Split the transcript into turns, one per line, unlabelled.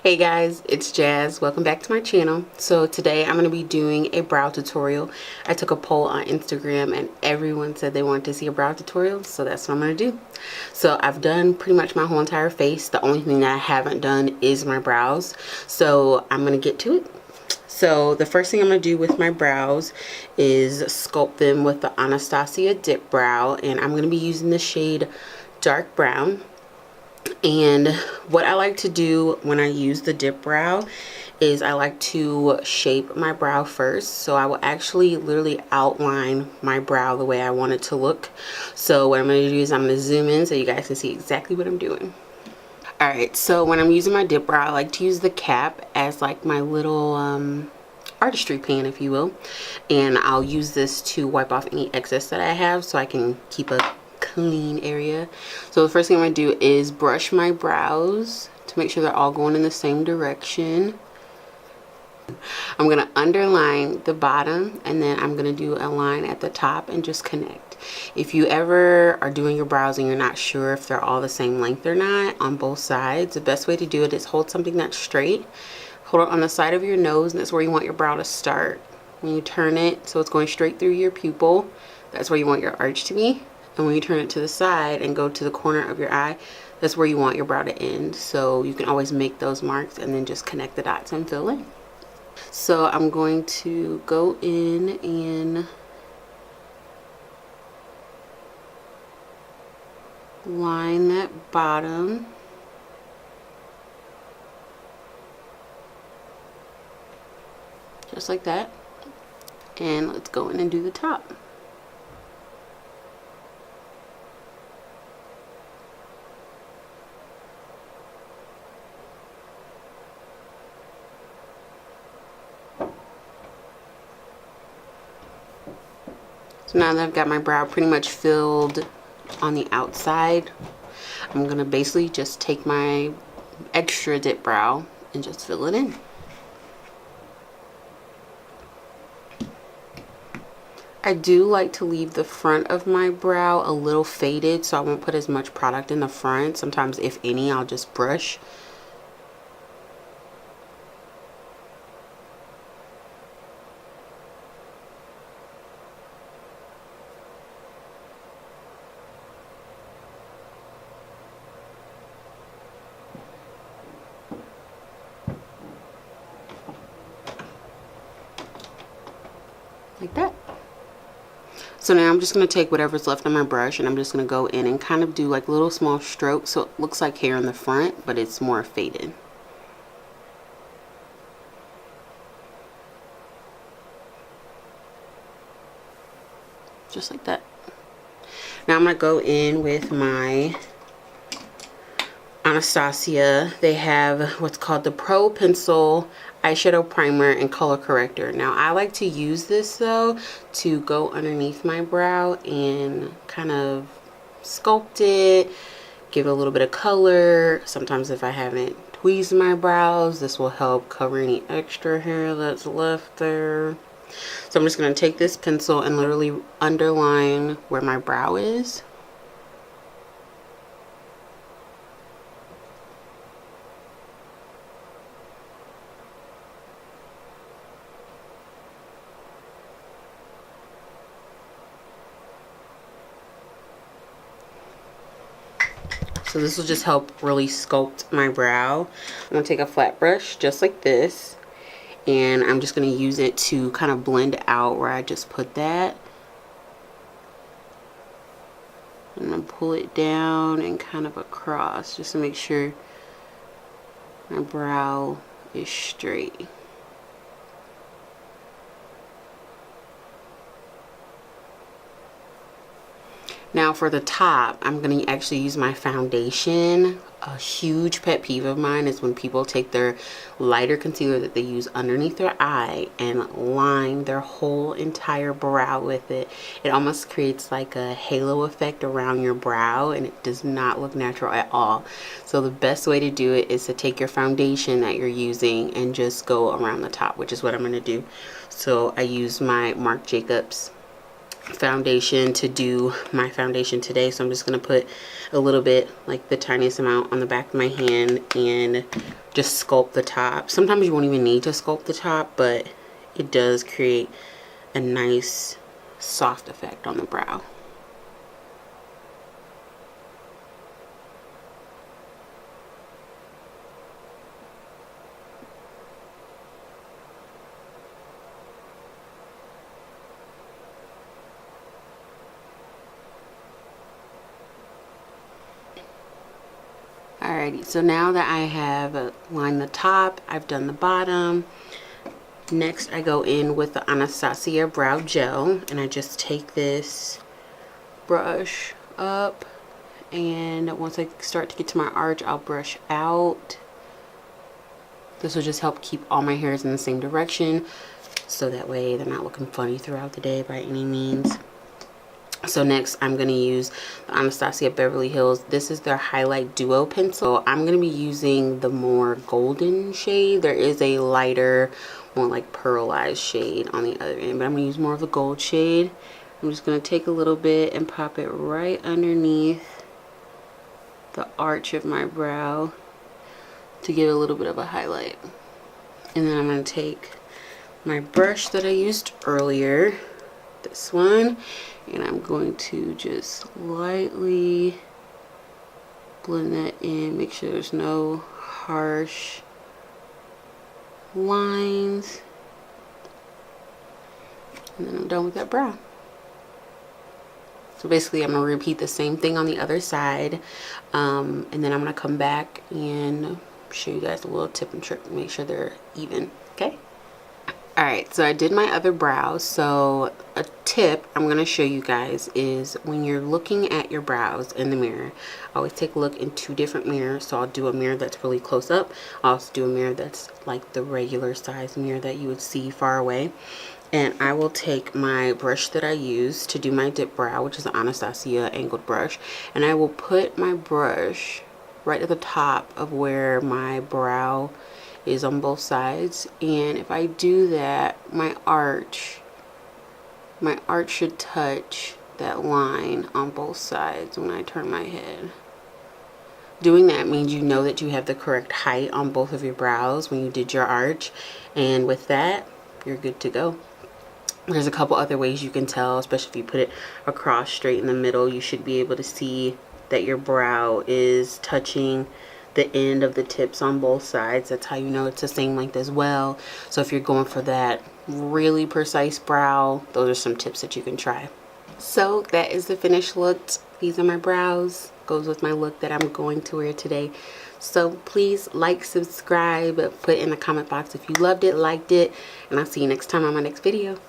Hey guys, it's Jazz. Welcome back to my channel. So today I'm going to be doing a brow tutorial. I took a poll on Instagram and everyone said they wanted to see a brow tutorial, so that's what I'm going to do. So I've done pretty much my whole entire face. The only thing that I haven't done is my brows. So I'm going to get to it. So the first thing I'm going to do with my brows is sculpt them with the Anastasia dip brow, and I'm going to be using the shade dark brown. And what I like to do when I use the dip brow is I like to shape my brow first. So I will actually literally outline my brow the way I want it to look. So what I'm going to do is I'm going to zoom in so you guys can see exactly what I'm doing. Alright, so when I'm using my dip brow, I like to use the cap as like my little artistry pan, if you will. And I'll use this to wipe off any excess that I have so I can keep a clean area. So the first thing I'm going to do is brush my brows to make sure they're all going in the same direction. I'm going to underline the bottom, and then I'm going to do a line at the top and just connect. If you ever are doing your brows and you're not sure if they're all the same length or not on both sides, the best way to do it is hold something that's straight, hold it on the side of your nose, and that's where you want your brow to start. When you turn it so it's going straight through your pupil, that's where you want your arch to be. And when you turn it to the side and go to the corner of your eye, that's where you want your brow to end. So you can always make those marks and then just connect the dots and fill in. So I'm going to go in and line that bottom. Just like that. And let's go in and do the top. So now that I've got my brow pretty much filled on the outside, I'm going to basically just take my extra dip brow and just fill it in. I do like to leave the front of my brow a little faded, so I won't put as much product in the front. Sometimes, if any, I'll just brush. Like that. So now I'm just going to take whatever's left on my brush and I'm just going to go in and kind of do like little small strokes so it looks like hair in the front, but it's more faded. Just like that. Now I'm going to go in with my Anastasia. They have what's called the Pro Pencil eyeshadow primer and color corrector. Now I like to use this though to go underneath my brow and kind of sculpt it, give it a little bit of color. Sometimes if I haven't tweezed my brows, this will help cover any extra hair that's left there. So I'm just going to take this pencil and literally underline where my brow is. So this will just help really sculpt my brow. I'm going to take a flat brush just like this, and I'm just going to use it to kind of blend out where I just put that. I'm going to pull it down and kind of across just to make sure my brow is straight. Now for the top, I'm going to actually use my foundation. A huge pet peeve of mine is when people take their lighter concealer that they use underneath their eye and line their whole entire brow with it. It almost creates like a halo effect around your brow and it does not look natural at all. So the best way to do it is to take your foundation that you're using and just go around the top, which is what I'm going to do. So I use my Marc Jacobs foundation to do my foundation today, so I'm just going to put a little bit, like the tiniest amount, on the back of my hand and just sculpt the top. Sometimes you won't even need to sculpt the top, but it does create a nice soft effect on the brow. Alrighty, so now that I have lined the top, I've done the bottom. Next, I go in with the Anastasia brow gel, and I just take this brush up, and once I start to get to my arch, I'll brush out. This will just help keep all my hairs in the same direction, so that way they're not looking funny throughout the day by any means. So next, I'm going to use the Anastasia Beverly Hills. This is their highlight duo pencil. I'm going to be using the more golden shade. There is a lighter, more like pearlized shade on the other end, but I'm going to use more of the gold shade. I'm just going to take a little bit and pop it right underneath the arch of my brow to give a little bit of a highlight. And then I'm going to take my brush that I used earlier, this one, and I'm going to just lightly blend that in, make sure there's no harsh lines, and then I'm done with that brow. So basically I'm going to repeat the same thing on the other side, and then I'm going to come back and show you guys a little tip and trick to make sure they're even. Okay. Alright, so I did my other brows. So a tip I'm going to show you guys is when you're looking at your brows in the mirror, I always take a look in two different mirrors. So I'll do a mirror that's really close up. I'll also do a mirror that's like the regular size mirror that you would see far away. And I will take my brush that I use to do my dip brow, which is the Anastasia angled brush, and I will put my brush right at the top of where my brow is on both sides. And if I do that, my arch should touch that line on both sides when I turn my head. Doing that means you know that you have the correct height on both of your brows when you did your arch, and with that, you're good to go. There's a couple other ways you can tell, especially if you put it across straight in the middle. You should be able to see that your brow is touching the end of the tips on both sides. That's how you know it's the same length as well. So if you're going for that really precise brow, those are some tips that you can try. So that is the finished look. These are my brows. Goes with my look that I'm going to wear today. So please like, subscribe, put in the comment box if you loved it, liked it, and I'll see you next time on my next video.